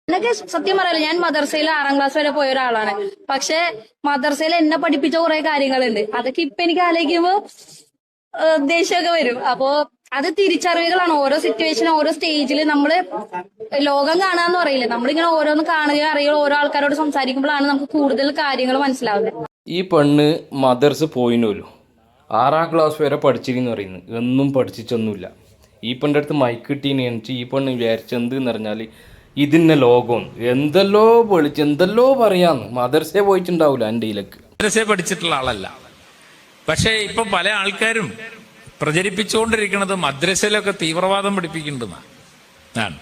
എന്നൊക്കെ സത്യം പറയല്ലോ, ഞാൻ മദർസയിൽ 6ാം ക്ലാസ് വരെ പോയ ഒരാളാണ്. പക്ഷെ മദർസയിൽ എന്നെ പഠിപ്പിച്ച കുറെ കാര്യങ്ങളുണ്ട്. അതൊക്കെ ഇപ്പൊ എനിക്ക് ആലോചിക്കുമ്പോ ദേഷ്യമൊക്കെ വരും. അപ്പോ അത് തിരിച്ചറിവുകളാണ്. ഓരോ സിറ്റുവേഷൻ, ഓരോ സ്റ്റേജിൽ നമ്മള് ലോകം കാണാന്ന് പറയില്ലേ, നമ്മളിങ്ങനെ ഓരോന്ന് കാണുകയോ അറിയുകയോ ഓരോ ആൾക്കാരോട് സംസാരിക്കുമ്പോഴാണ് നമുക്ക് കൂടുതൽ കാര്യങ്ങൾ മനസ്സിലാവുന്നത്. ഈ പെണ്ണ് മദർസ് പോയിനോലോ 6ാം ക്ലാസ് വരെ പഠിച്ചിരുന്നു പറയുന്നു. ഒന്നും പഠിച്ചിട്ടൊന്നുമില്ല. ഈ പെണ്ണിൻ്റെ അടുത്ത് മൈക്ക് കിട്ടീന്ന് വെച്ചാൽ ഈ പെണ്ണ് വിചാരിച്ചെന്ത് എന്ന് പറഞ്ഞാൽ ഇതിന്നെ ലോകം എന്തെല്ലോ വിളിച്ച് എന്തെല്ലോ പറയാന്ന്. മദർസേ പോയിട്ടുണ്ടാവില്ല എൻ്റെ ഇതിലേക്ക്. മദ്രസയെ പഠിച്ചിട്ടുള്ള ആളല്ല. പക്ഷേ ഇപ്പൊ പല ആൾക്കാരും പ്രചരിപ്പിച്ചുകൊണ്ടിരിക്കുന്നത് മദ്രസയിലൊക്കെ തീവ്രവാദം പഠിപ്പിക്കേണ്ടതാണ്.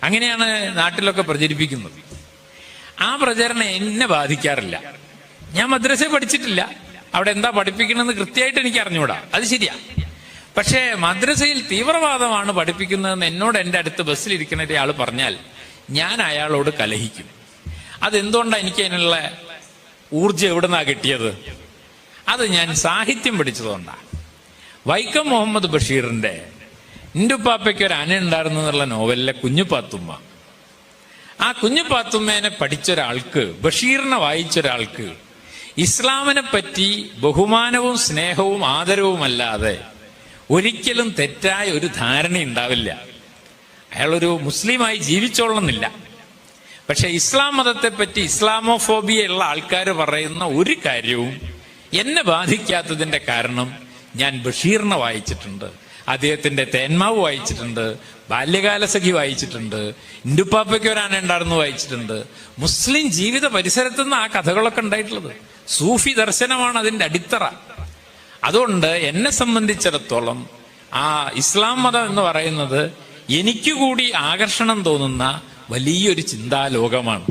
അങ്ങനെയാണ് നാട്ടിലൊക്കെ പ്രചരിപ്പിക്കുന്നത്. ആ പ്രചരണം എന്നെ ബാധിക്കാറില്ല. ഞാൻ മദ്രസയെ പഠിച്ചിട്ടില്ല. അവിടെ എന്താ പഠിപ്പിക്കണമെന്ന് കൃത്യമായിട്ട് എനിക്ക് അറിഞ്ഞുകൂടാ, അത് ശരിയാ. പക്ഷേ മദ്രസയിൽ തീവ്രവാദമാണ് പഠിപ്പിക്കുന്നതെന്ന് എന്നോട് എൻ്റെ അടുത്ത് ബസ്സിലിരിക്കുന്ന ഒരാൾ പറഞ്ഞാൽ ഞാൻ അയാളോട് കലഹിക്കും. അതെന്തുകൊണ്ടാണ് എനിക്ക് അതിനുള്ള ഊർജം എവിടുന്നാ കിട്ടിയത്? അത് ഞാൻ സാഹിത്യം പഠിച്ചതുകൊണ്ടാണ്. വൈക്കം മുഹമ്മദ് ബഷീറിന്റെ എൻ്റെ ഉപ്പാപ്പയ്ക്ക് ഒരു അന ഉണ്ടായിരുന്നു എന്നുള്ള നോവലിലെ കുഞ്ഞുപാത്തുമ്മ, ആ കുഞ്ഞുപാത്തുമ്മേനെ പഠിച്ചൊരാൾക്ക്, ബഷീറിനെ വായിച്ചൊരാൾക്ക് ഇസ്ലാമിനെ പറ്റി ബഹുമാനവും സ്നേഹവും ആദരവുമല്ലാതെ ഒരിക്കലും തെറ്റായ ഒരു ധാരണ ഉണ്ടാവില്ല. അയാളൊരു മുസ്ലിമായി ജീവിച്ചോളണമെന്നില്ല. പക്ഷെ ഇസ്ലാം മതത്തെപ്പറ്റി ഇസ്ലാമോഫോബിയ ഉള്ള ആൾക്കാർ പറയുന്ന ഒരു കാര്യവും എന്നെ ബാധിക്കാത്തതിന്റെ കാരണം ഞാൻ ബഷീറിനെ വായിച്ചിട്ടുണ്ട്, അദ്ദേഹത്തിന്റെ തേന്മാവ് വായിച്ചിട്ടുണ്ട്, ബാല്യകാലസഖി വായിച്ചിട്ടുണ്ട്, ഇന്റുപ്പാപ്പയ്ക്ക് ഒരാന ഉണ്ടായിരുന്നു വായിച്ചിട്ടുണ്ട്. മുസ്ലിം ജീവിത പരിസരത്തു നിന്ന് ആ കഥകളൊക്കെ ഉണ്ടായിട്ടുള്ളത്. സൂഫി ദർശനമാണ് അതിന്റെ അടിത്തറ. അതുകൊണ്ട് എന്നെ സംബന്ധിച്ചിടത്തോളം ആ ഇസ്ലാം മതം എന്ന് പറയുന്നത് എനിക്ക് കൂടി ആകർഷണം തോന്നുന്ന വലിയൊരു ചിന്താലോകമാണ്.